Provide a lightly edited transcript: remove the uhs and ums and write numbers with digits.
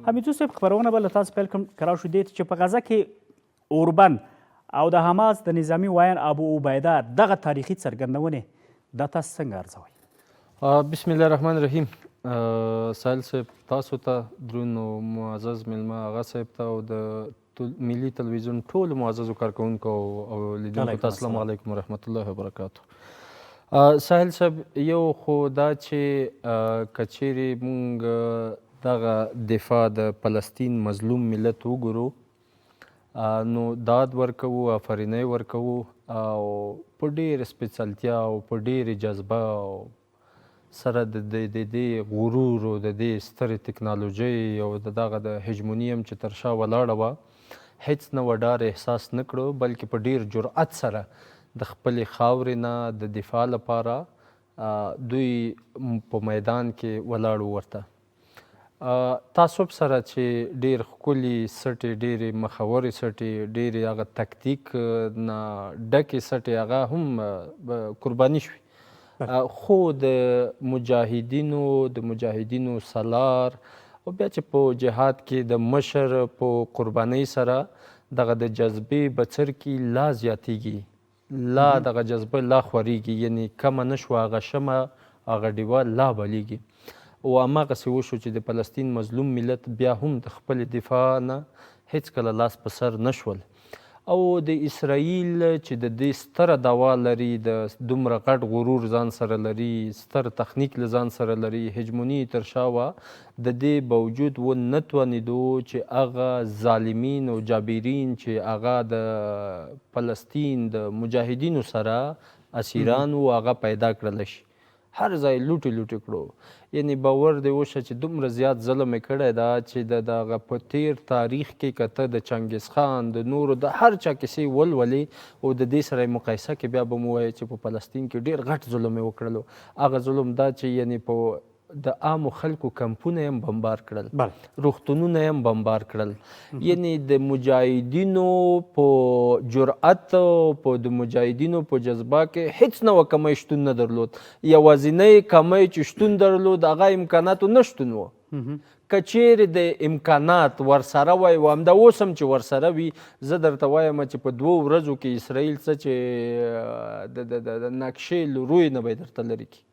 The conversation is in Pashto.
حمیدزو صاحب خپرونه به له تاسو پیل کړم که راشو دې ته چې په غزه کې اوربن او د حماس د نظامي ویان ابو عبیده دغه تاریخي څرګندونې دا تاسو څنګه ارزوئ؟ بسم الله الرحمن الرحیم. سایل صاحب تاسو ته درون او معزز میلمه هغه صاحب ته او د ملي تلویزیون ټولو معززو کارکوونکو او لیدونکو ته السلام علیکم ورحمت الله وبرکاتو. سایل صاحب یو خو دا چې که چیرې موږ دغه دفاع د فلسطین مظلوم ملت وګورو نو داد ورکوو افرینۍ ورکوو او په ډېرې سپېڅلتیا او په ډېرې جذبه او سره د دې غرور او د دې سترې تکنالوژۍ او د دغه د هجموني هم چې تر شا ولاړه وه هېڅ نه و ډار احساس نه کړو بلکې په ډېر جرأت سره د خپلې خاورې نه د دفاع لپاره دوی په میدان کې ولاړو ورته تعصب سره چې ډېر ښکلي سټې ډېرې مخورې سټې ډېرې هغه تکتیک نه ډکې سټې هغه هم قرباني شوي خو د مجاهدینو سالار او بیا چې په جهاد کې د مشر په قربانۍ سره دغه د جذبې بڅر کې لا زیاتیږي لا دغه جذبه لا خورېږي یعنی کمه نه شوه هغه شمه هغه ډیوه لا بلیږي او هماغسې وشو چې د فلسطین مظلوم ملت بیا هم د خپل دفاع نه هېڅکله لاس په سر نه شول او د اسرائیل چې د دې ستره دوا لري د دومره غټ غرور ځان سره لري ستر تخنیک له ځان سره لري هجموني تر شا وه د دې باوجود ونه توانېدو چې هغه ظالمین او جابرین چې هغه د فلسطین د مجاهدینو سره اسیران وو هغه پیدا کړلی شي هر ځای لوټې لوټې کړو یعنی باور دی وشه چې دومره زیات ظلم یې کړی ده چې د دغه په تیر تاریخ کې که ته د چنګیز خان د نورو د هر چا کیسې ولولې او د دې سره یې مقایسه کې بیا به مو ووایې چې په فلسطین کې ډېر غټ ظلم یې وکړلو هغه ظلم دا چې یعنی په د عامو خلکو کمپونه یې هم بمبار کړل روغتونونه یې هم بمبار کړل یعنی د مجاهدینو په جرأت په د مجاهدینو په جذبه کې هیڅ نه وه کمی شتون نه درلود یوازینۍ کمی چې شتون درلود هغه امکاناتو نه شتون و که چیرې د امکانات ورسره وای و همدا اوس هم چې ورسره وي زه درته وایم چې په 2 ورځو کې اسرائیل څه چې د نقشې له روی نه به یې درته لرې کړي